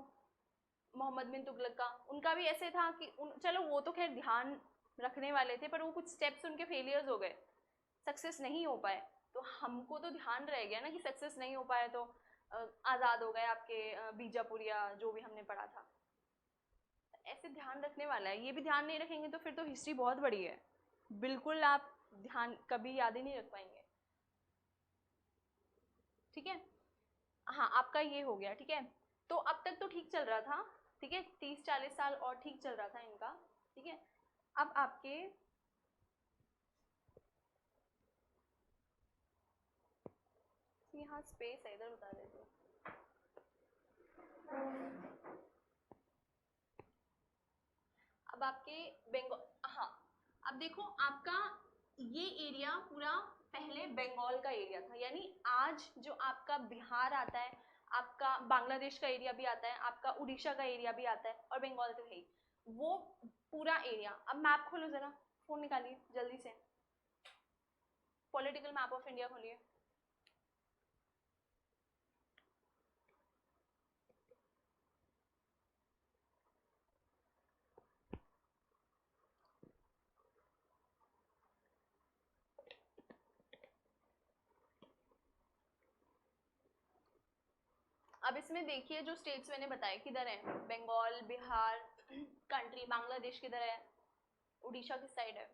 Speaker 1: मोहम्मद बिन तुगलक का, उनका भी ऐसे था कि चलो वो तो खैर ध्यान रखने वाले थे, पर वो कुछ स्टेप्स उनके फेलियर्स हो गए, सक्सेस नहीं हो पाए, तो हमको तो ध्यान रह गया ना कि सक्सेस नहीं हो पाए, तो आज़ाद हो गए आपके बीजापुर या जो भी हमने पढ़ा था, ऐसे ध्यान रखने वाला है। ये भी ध्यान नहीं रखेंगे तो फिर तो हिस्ट्री बहुत बड़ी है, बिल्कुल आप ध्यान कभी याद ही नहीं रख पाएंगे, ठीक है। हाँ आपका ये हो गया, ठीक है। तो अब तक तो ठीक चल रहा था, ठीक है, 30-40 साल और ठीक चल रहा था इनका, ठीक है। अब आपके यहाँ स्पेस है, इधर बता देती हूँ। अब आपके बंगाल, हाँ अब देखो आपका ये एरिया पूरा पहले बंगाल का एरिया था, यानी आज जो आपका बिहार आता है, आपका बांग्लादेश का एरिया भी आता है, आपका उड़ीसा का एरिया भी आता है, और बंगाल तो है ही, वो पूरा एरिया। अब मैप खोलो जरा, फोन निकालिए जल्दी से, पॉलिटिकल मैप ऑफ इंडिया खोलिए। अब इसमें देखिए जो स्टेट्स मैंने बताए किधर है, बंगाल, बिहार, कंट्री बांग्लादेश किधर है, उड़ीसा किस साइड है,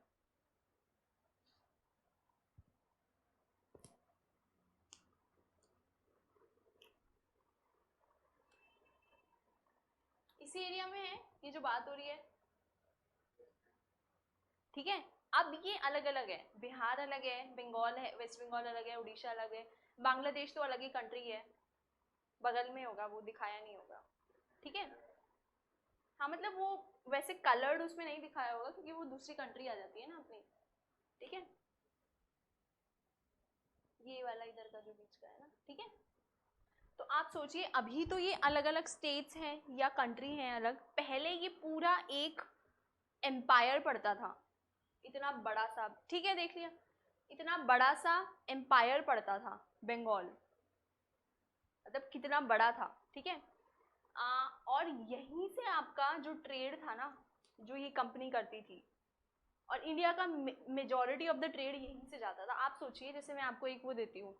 Speaker 1: इसी एरिया में है ये जो बात हो रही है, ठीक है। अब ये अलग अलग है, बिहार अलग है, बंगाल है, वेस्ट बंगाल अलग है, उड़ीसा अलग है, बांग्लादेश तो अलग ही कंट्री है, बगल में होगा, वो दिखाया नहीं होगा, ठीक है। हाँ मतलब वो वैसे कलर्ड उसमें नहीं दिखाया होगा क्योंकि वो दूसरी कंट्री आ जाती है ना अपनी, ठीक है। ये वाला इधर का जो बीच का है ना, ठीक है। तो आप सोचिए अभी तो ये अलग अलग स्टेट्स हैं या कंट्री हैं अलग, पहले ये पूरा एक एम्पायर पड़ता था, इतना बड़ा सा, ठीक है, देख लिया, इतना बड़ा सा एम्पायर पड़ता था बंगाल, मतलब कितना बड़ा था, ठीक है। और यहीं से आपका जो ट्रेड था ना, जो ये कंपनी करती थी, और इंडिया का मेजॉरिटी ऑफ द ट्रेड यहीं से जाता था। आप सोचिए जैसे मैं आपको एक वो देती हूँ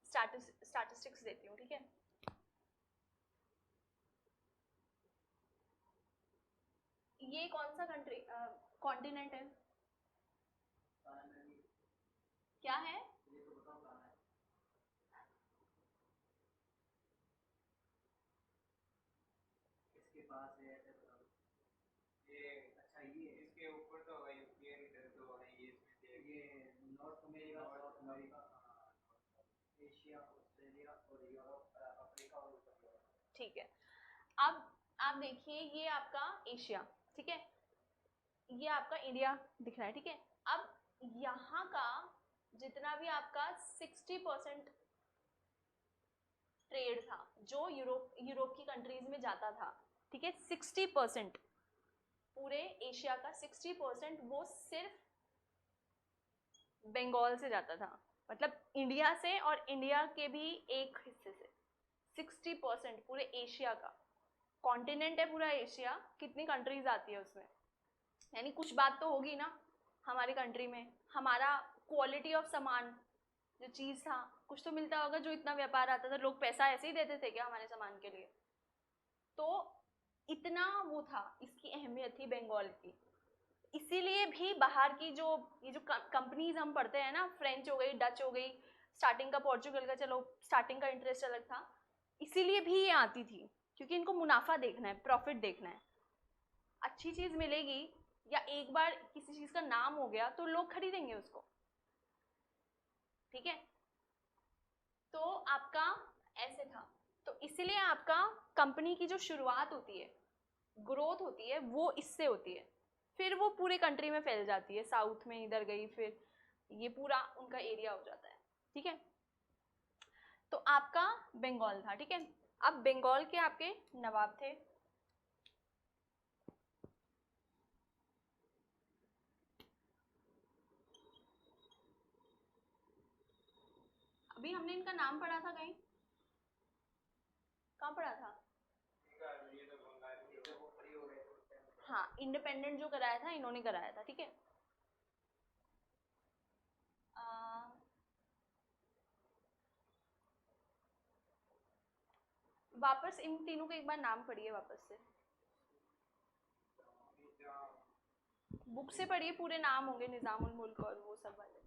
Speaker 1: स्टैटिस्टिक्स देती हूँ, ठीक है। ये कौन सा कंट्री कॉन्टिनेंट है, क्या है?
Speaker 2: इसके पास है ये, अच्छा ये इसके ऊपर तो ये तो है, ये north America, south America, Asia, Australia और यूरोप, अफ्रीका और यूरोप।
Speaker 1: ठीक है, अब आप देखिए ये आपका एशिया, ठीक है, ये आपका इंडिया दिख रहा है, ठीक है। अब यहाँ का जितना भी आपका 60% ट्रेड था जो यूरोप की कंट्रीज में जाता था, ठीक है, 60%, पूरे एशिया का 60% वो सिर्फ बंगाल से जाता था, मतलब इंडिया से, और इंडिया के भी एक हिस्से से 60% पूरे एशिया का। कॉन्टिनेंट है पूरा एशिया, कितनी कंट्रीज आती है उसमें, यानी कुछ बात तो होगी ना हमारी कंट्री में, हमारा क्वालिटी ऑफ सामान जो चीज़ था कुछ तो मिलता होगा, जो इतना व्यापार आता था, लोग पैसा ऐसे ही देते थे क्या हमारे सामान के लिए? तो इतना वो था, इसकी अहमियत थी बंगाल की। इसीलिए भी बाहर की जो ये जो कंपनीज हम पढ़ते हैं ना, फ्रेंच हो गई, डच हो गई, स्टार्टिंग का पोर्चुगल का, चलो स्टार्टिंग का इंटरेस्ट अलग था, इसीलिए भी ये आती थी, क्योंकि इनको मुनाफा देखना है, प्रॉफिट देखना है। अच्छी चीज़ मिलेगी या एक बार किसी चीज़ का नाम हो गया तो लोग खरीदेंगे उसको, ठीक है। तो आपका ऐसे था, तो इसीलिए आपका कंपनी की जो शुरुआत होती है, ग्रोथ होती है, वो इससे होती है, फिर वो पूरे कंट्री में फैल जाती है, साउथ में इधर गई, फिर ये पूरा उनका एरिया हो जाता है, ठीक है। तो आपका बंगाल था, ठीक है। अब बंगाल के आपके नवाब थे, अभी हमने इनका नाम पढ़ा था कहीं, कहाँ पढ़ा था? हाँ, इंडिपेंडेंट जो कराया था इन्होंने कराया था, ठीक है। वापस इन तीनों के एक बार नाम पढ़िए वापस से, बुक से पढ़िए, पूरे नाम होंगे, निजामुल मुल्क और वो सब वाले।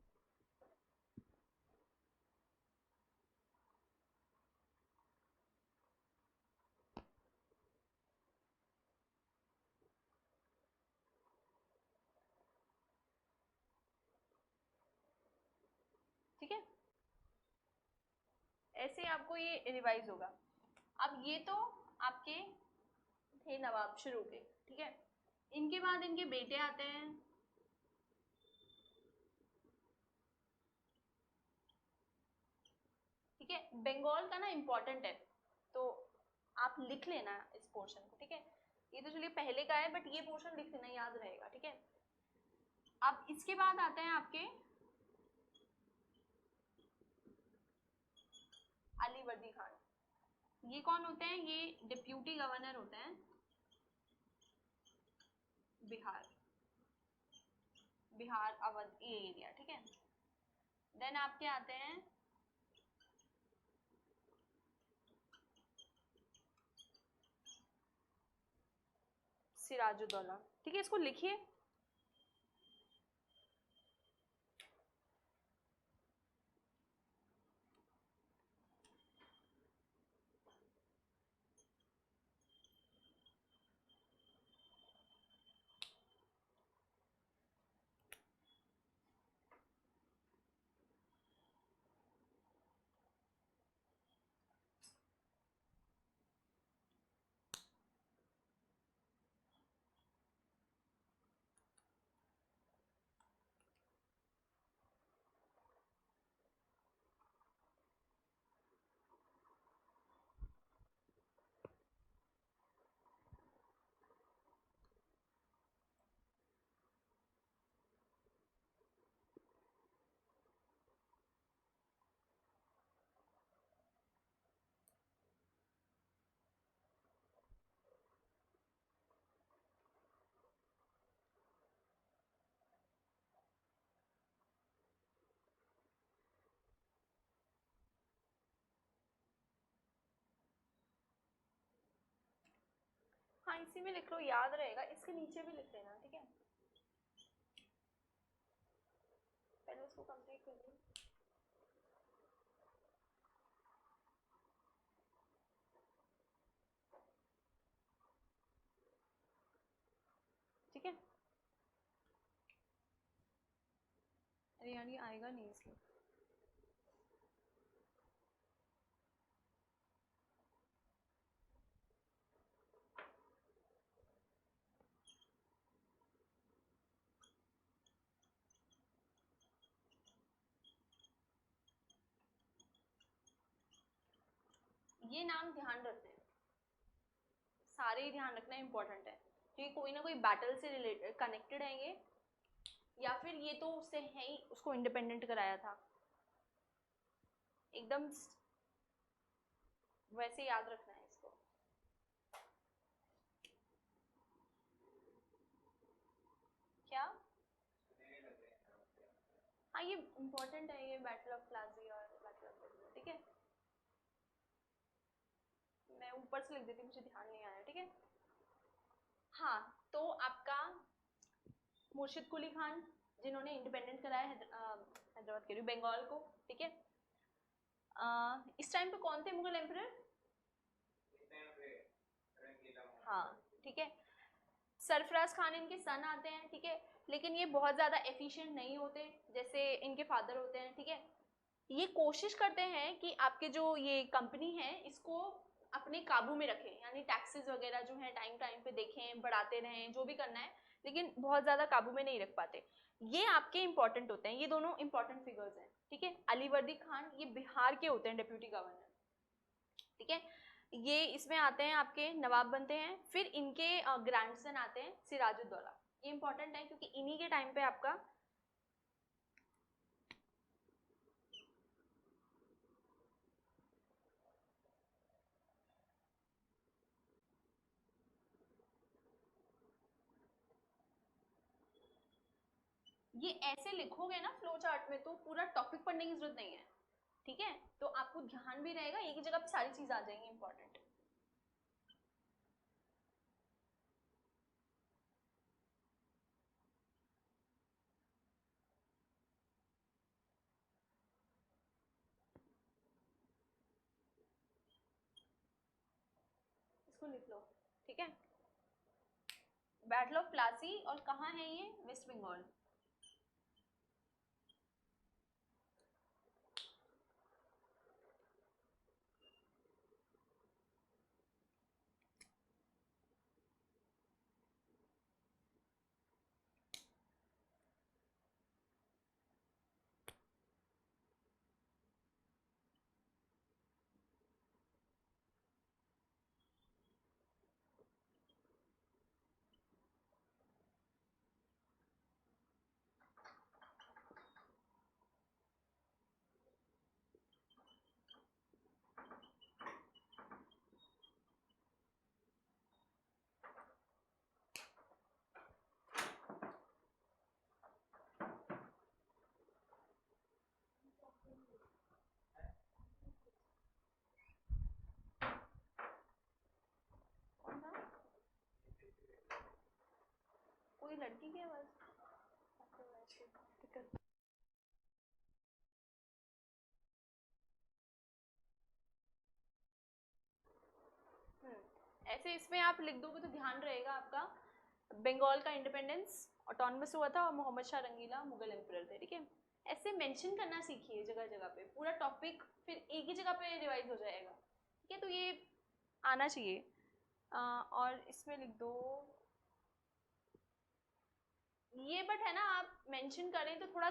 Speaker 1: ठीक है, ऐसे आपको ये रिवाइज होगा। अब ये तो आपके थे नवाब शुरू के, ठीक है। इनके बाद इनके बेटे आते हैं, ठीक है। बंगाल का ना इम्पोर्टेंट है, तो आप लिख लेना इस पोर्शन को, ठीक है। ये तो चलिए पहले का है, बट ये पोर्शन लिख लेना, याद रहेगा, ठीक है। अब इसके बाद आते हैं आपके अली वर्दी खान। ये कौन होते हैं? ये डिप्यूटी गवर्नर होते हैं बिहार, बिहार अवध ये एरिया, ठीक है। देन आपके आते हैं सिराजुद्दौला, ठीक है, इसको लिखिए। हाँ इसी में लिख लो, याद रहेगा, इसके नीचे भी लिख लेना, ठीक है। पहले उसको कंप्लीट कर लो। ठीक है, अरे यार ये आएगा नहीं इसलिए। ये नाम ध्यान रखना है, सारे ही ध्यान रखना इम्पोर्टेंट है, क्योंकि कोई ना कोई बैटल से रिलेटेड कनेक्टेड है ये, या फिर ये तो उससे है ही, उसको इंडिपेंडेंट कराया था, एकदम वैसे याद रखना है इसको। क्या? हाँ ये इम्पोर्टेंट है, ये बैटल ऑफ प्लाजी और बैटल ऑफ प्लाजी, ठीक है। मैं ऊपर से लिख देती, मुझे ध्यान नहीं आया, ठीक है। हाँ तो आपका मुर्शिद कुली खान, जिन्होंने इंडिपेंडेंट कराया हैदराबाद के बंगाल को, ठीक है। इस टाइम पे कौन थे मुगल एम्परर? हाँ ठीक है, सरफराज खान इनके सन आते हैं, ठीक है, लेकिन ये बहुत ज़्यादा एफिशिएंट नहीं होते जैसे इनके फादर होते हैं, ठीक है। ये कोशिश करते हैं कि आपके जो ये कंपनी है इसको अपने काबू में रखें, यानी टैक्सेस वगैरह जो है टाइम टाइम पे देखें, बढ़ाते रहें, जो भी करना है, लेकिन बहुत ज़्यादा काबू में नहीं रख पाते। ये आपके इंपॉर्टेंट होते हैं, ये दोनों इंपॉर्टेंट फिगर्स हैं, ठीक है। अलीवर्दी खान ये बिहार के होते हैं डिप्यूटी गवर्नर, ठीक है। ये इसमें आते हैं, आपके नवाब बनते हैं, फिर इनके ग्रैंडसन आते हैं सिराजुद्दौला। ये इंपॉर्टेंट है क्योंकि इन्हीं के टाइम पे आपका ये ऐसे लिखोगे ना फ्लो चार्ट में तो पूरा टॉपिक पढ़ने की जरूरत नहीं है, ठीक है। तो आपको ध्यान भी रहेगा, एक ही जगह पे सारी चीज आ जाएंगी इंपॉर्टेंट। इसको लिख लो, ठीक है। बैटल ऑफ प्लासी, और कहाँ है ये? वेस्ट बंगाल। कौन था? कोई लड़की की आवाज? ऐसे इसमें आप लिख दोगे तो ध्यान रहेगा आपका, बंगाल का इंडिपेंडेंस ऑटोनमस हुआ था और मोहम्मद शाह रंगीला मुगल एम्परर थे, ठीक है। ऐसे मेंशन करना सीखिए जगह जगह पे, पूरा टॉपिक फिर एक ही जगह पे रिवाइज हो जाएगा, ठीक है। तो ये आना चाहिए। और इसमें लिख दो ये, बट है ना, आप मेंशन करें तो थोड़ा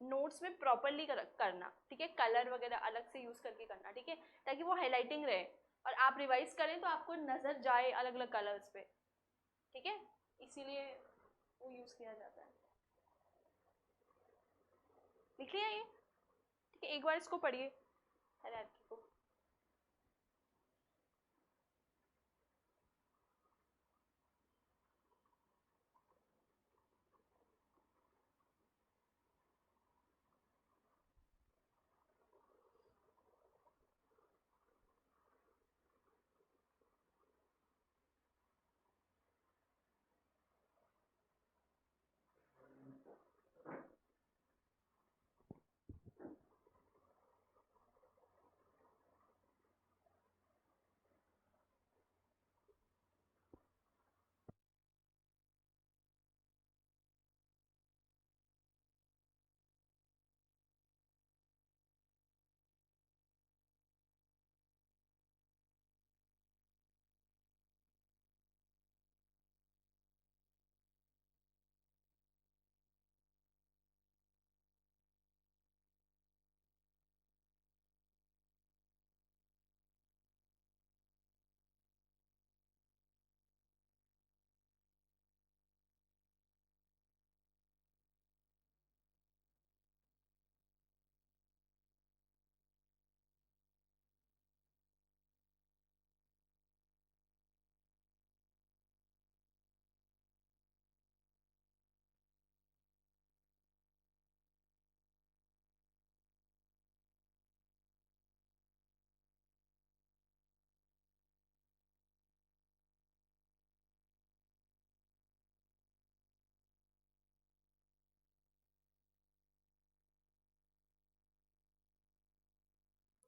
Speaker 1: नोट्स में प्रॉपरली करना, ठीक है। कलर वगैरह अलग से यूज करके करना, ठीक है, ताकि वो हाईलाइटिंग रहे, और आप रिवाइज करें तो आपको नजर जाए अलग अलग कलर्स पे, ठीक है। इसीलिए वो यूज किया जाता है। लिख लिया ये? ठीक है, एक बार इसको पढ़िए हायरार्की को।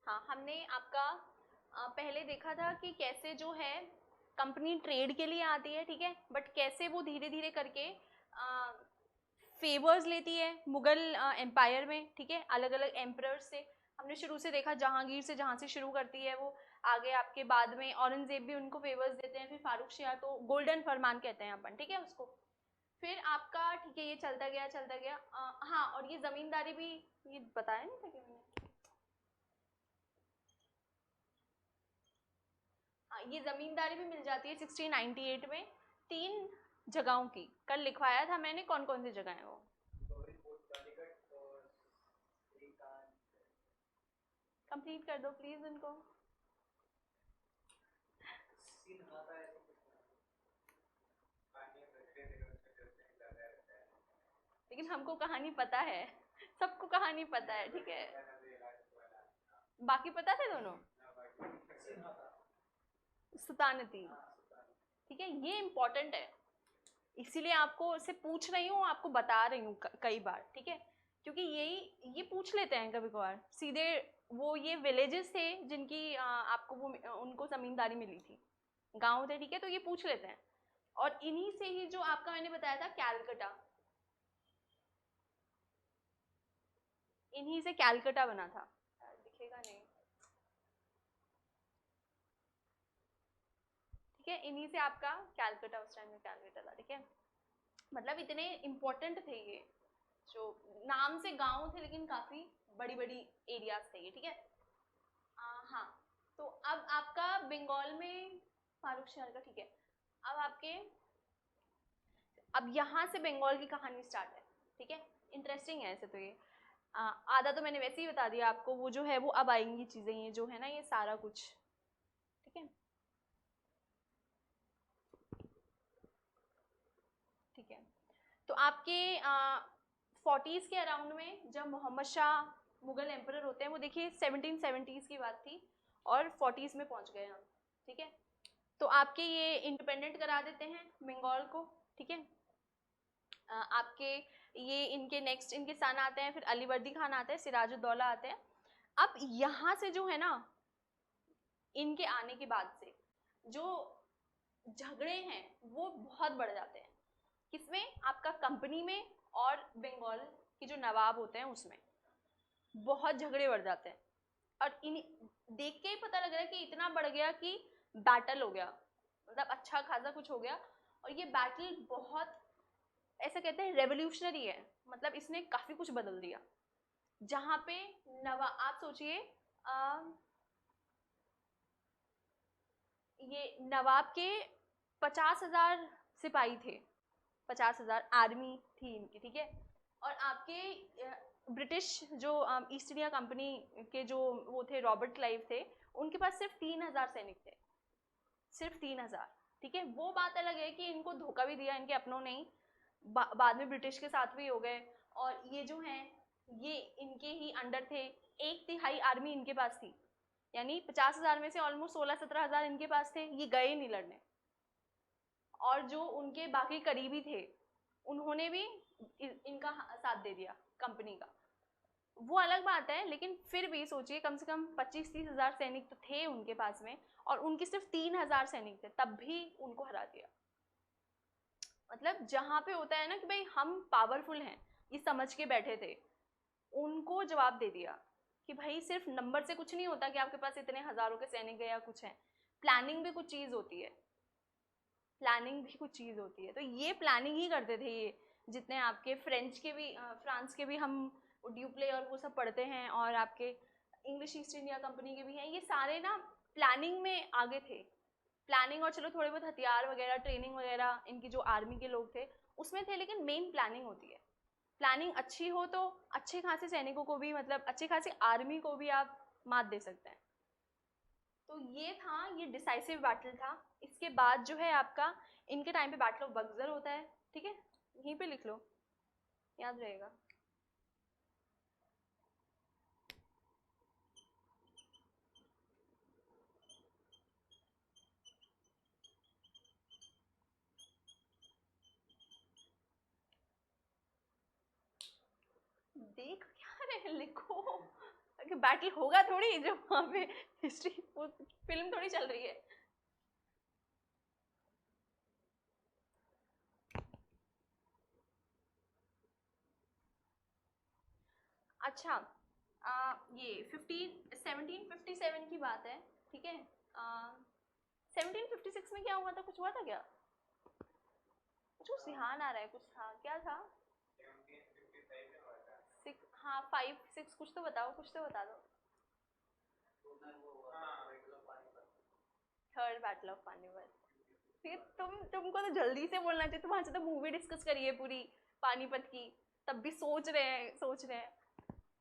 Speaker 1: हाँ, हमने आपका पहले देखा था कि कैसे जो है कंपनी ट्रेड के लिए आती है, ठीक है, बट कैसे वो धीरे धीरे करके फेवर्स लेती है मुगल एम्पायर में, ठीक है, अलग अलग एम्परर्स से। हमने शुरू से देखा जहांगीर से, जहाँ से शुरू करती है वो, आगे आपके बाद में औरंगजेब भी उनको फेवर्स देते हैं, फिर फारूक शाह, तो गोल्डन फरमान कहते हैं अपन, ठीक है उसको। फिर आपका ठीक है ये चलता गया चलता गया। हाँ, और ये जमींदारी भी, ये बताया नहीं था कि मैंने, हाँ, ये जमींदारी भी मिल जाती है 1698 में, 3 जगहों की। कल लिखवाया था मैंने कौन कौन सी जगह है वो। कंप्लीट कर दो प्लीज उनको। लेकिन हमको कहानी पता है, सबको कहानी पता है, ठीक है। बाकी पता थे दोनों। सुल्तानती, ठीक है, ये इम्पोर्टेंट है, इसीलिए आपको से पूछ रही हूँ, आपको बता रही हूँ कई बार, ठीक है, क्योंकि यही ये पूछ लेते हैं कभी कभार सीधे। वो ये विलेजेस थे जिनकी आपको वो उनको जमींदारी मिली थी, गांव थे, ठीक है, तो ये पूछ लेते हैं। और इन्हीं से ही जो आपका मैंने बताया था कैलकटा, इन्हीं से कैलकटा बना था। दिखेगा नहीं, ठीक है, इन्हीं से आपका कैलकटा, उस टाइम में कैलकटा था, ठीक है। मतलब इतने इम्पोर्टेंट थे ये, जो नाम से गांव थे लेकिन काफी बड़ी बड़ी एरियाज थे ये, ठीक है। हाँ, तो अब आपका बंगाल में फारूक शहर का, ठीक है। अब आपके, अब यहाँ से बंगाल की कहानी स्टार्ट है, ठीक है। इंटरेस्टिंग है ऐसे तो ये। आधा तो मैंने वैसे ही बता दिया आपको, वो जो है वो अब आएंगी चीजें, ये जो है ना ये सारा कुछ, ठीक है, ठीक है। तो आपके 40s के अराउंड में जब मोहम्मद शाह मुगल एम्परर होते हैं, वो देखिए 1770s की बात थी और 40s में पहुंच गए हम, ठीक है। तो आपके ये इंडिपेंडेंट करा देते हैं बंगाल को, ठीक है। आपके ये इनके नेक्स्ट इनके सन आते हैं, फिर अलीवर्दी खान आते हैं, सिराजुद्दौला आते हैं। अब यहाँ से जो है ना, इनके आने के बाद से जो झगड़े हैं वो बहुत बढ़ जाते हैं। किसमें? आपका कंपनी में और बंगाल के जो नवाब होते हैं उसमें बहुत झगड़े बढ़ जाते हैं। और इन देख के ही पता लग रहा है कि इतना बढ़ गया कि बैटल हो गया, मतलब अच्छा खासा कुछ हो गया। और ये बैटल बहुत, ऐसा कहते हैं, रेवोल्यूशनरी है, मतलब इसने काफी कुछ बदल दिया। जहाँ पे आप सोचिए, ये नवाब के 50,000 सिपाही थे, 50,000 आर्मी थी इनकी, ठीक है। और आपके ब्रिटिश जो ईस्ट इंडिया कंपनी के जो वो थे, रॉबर्ट क्लाइव थे, उनके पास सिर्फ 3,000 सैनिक थे, सिर्फ 3,000, ठीक है। वो बात अलग है कि इनको धोखा भी दिया इनके अपनों ने, बाद में ब्रिटिश के साथ भी हो गए। और ये जो हैं ये इनके ही अंडर थे, 1/3 आर्मी इनके पास थी, यानी 50,000 में से ऑलमोस्ट 16-17,000 इनके पास थे, ये गए नहीं लड़ने। और जो उनके बाकी करीबी थे उन्होंने भी इनका साथ दे दिया, कंपनी का। वो अलग बात है, लेकिन फिर भी सोचिए कम से कम 25-30,000 सैनिक तो थे उनके पास में, और उनके सिर्फ 3,000 सैनिक थे, तब भी उनको हरा दिया। मतलब जहाँ पे होता है ना कि भाई हम पावरफुल हैं, ये समझ के बैठे थे, उनको जवाब दे दिया कि भाई सिर्फ नंबर से कुछ नहीं होता कि आपके पास इतने हजारों के सैनिक है या कुछ है, प्लानिंग भी कुछ चीज होती है, प्लानिंग भी कुछ चीज होती है। तो ये प्लानिंग ही करते थे ये, जितने आपके फ्रेंच के भी फ्रांस के भी हम ड्यूप्ले और वो सब पढ़ते हैं, और आपके इंग्लिश ईस्ट इंडिया कंपनी के भी हैं, ये सारे ना प्लानिंग में आगे थे। प्लानिंग, और चलो थोड़े बहुत हथियार वगैरह, ट्रेनिंग वगैरह इनकी जो आर्मी के लोग थे उसमें थे, लेकिन मेन प्लानिंग होती है। प्लानिंग अच्छी हो तो अच्छे खासे सैनिकों को भी, मतलब अच्छे खासी आर्मी को भी आप मात दे सकते हैं। तो ये था, ये डिसाइसिव बैटल था। इसके बाद जो है आपका इनके टाइम पे बैटल ऑफ बक्सर होता है, ठीक है, यहीं पे लिख लो, याद रहेगा। देख क्या रहे, लिखो, कि बैटल होगा थोड़ी जो वहाँ पे हिस्ट्री फिल्म थोड़ी चल रही है। अच्छा ये 1757 की बात है, ठीक है। 1756 में क्या हुआ था, कुछ हुआ था क्या? कुछ ध्यान आ रहा है, कुछ था, क्या था? 6, हाँ 5 6 कुछ तो बताओ, कुछ तो बता दो। Third battle of Panipat. फिर तुमको तो जल्दी से बोलना चाहिए, तुम्हारे से तो मूवी डिस्कस करी है पूरी पानीपत की, तब भी सोच रहे हैं।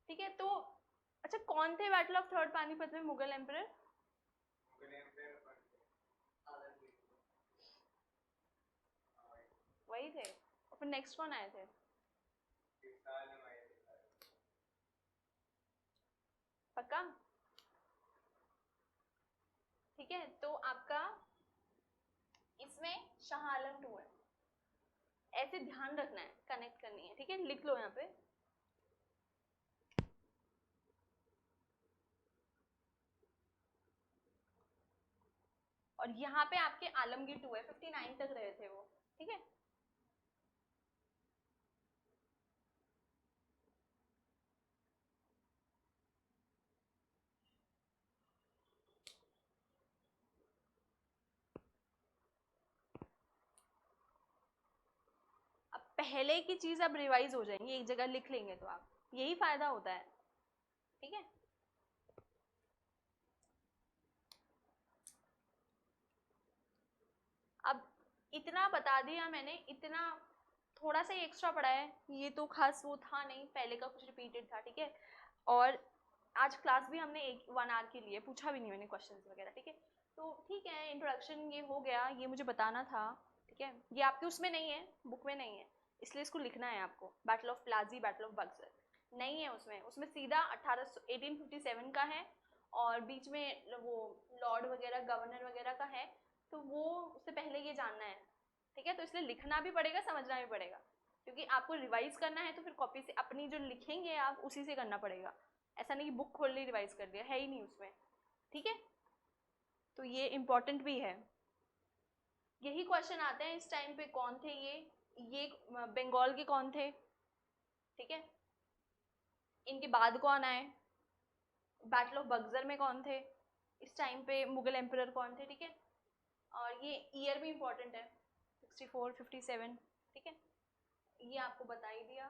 Speaker 1: ठीक है, तो अच्छा कौन थे बैटल ऑफ थर्ड पानीपत में मुगल एम्परर? वही थे, और फिर नेक्स्ट कौन आए थे? पक्का? ठीक है, तो आपका इसमें शाह आलम 2 है, ऐसे ध्यान रखना है, कनेक्ट करनी है, ठीक है, लिख लो यहाँ पे। और यहाँ पे आपके आलमगीर 2 है, 59 तक रहे थे वो, ठीक है। अब पहले की चीज अब रिवाइज हो जाएंगी, एक जगह लिख लेंगे तो आप, यही फायदा होता है, ठीक है। अब इतना बता दिया मैंने, इतना थोड़ा सा ही एक्स्ट्रा पढ़ा है, ये तो खास वो था नहीं, पहले का कुछ रिपीटेड था, ठीक है। और आज क्लास भी हमने 1 आवर के लिए पूछा भी नहीं मैंने क्वेश्चंस वगैरह, ठीक है। तो ठीक है, इंट्रोडक्शन ये हो गया, ये मुझे बताना था, ठीक है। ये आपके उसमें नहीं है, बुक में नहीं है, इसलिए इसको लिखना है आपको, battle of Plassey, battle of Buxar नहीं है उसमें, उसमें सीधा 1857 का है, और बीच में वो लॉर्ड वगैरह, गवर्नर वगैरह का है, तो वो उससे पहले ये जानना है, ठीक है। तो इसलिए लिखना भी पड़ेगा, समझना भी पड़ेगा, क्योंकि आपको रिवाइज करना है, तो फिर कॉपी से अपनी जो लिखेंगे आप उसी से करना पड़ेगा, ऐसा नहीं कि बुक खोल ली रिवाइज कर दिया, है ही नहीं उसमें, ठीक है। तो ये इम्पोर्टेंट भी है, यही क्वेश्चन आते हैं इस टाइम पे, कौन थे ये बंगाल के कौन थे, ठीक है। इनके बाद कौन आए, बैटल ऑफ बक्सर में कौन थे, इस टाइम पे मुगल एम्परर कौन थे, ठीक है। और ये ईयर भी इम्पोर्टेंट है, 64 57, ठीक है। ये आपको बता ही दिया,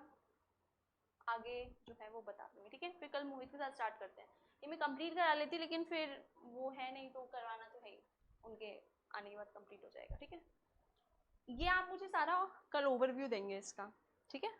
Speaker 1: आगे जो है वो बता दूंगी, ठीक है। फिर कल मोहित के साथ स्टार्ट करते हैं, ये मैं कंप्लीट करा लेती, लेकिन फिर वो है नहीं तो करवाना तो है ही, उनके आने के बाद कंप्लीट हो जाएगा, ठीक है। ये आप मुझे सारा कल ओवरव्यू देंगे इसका, ठीक है।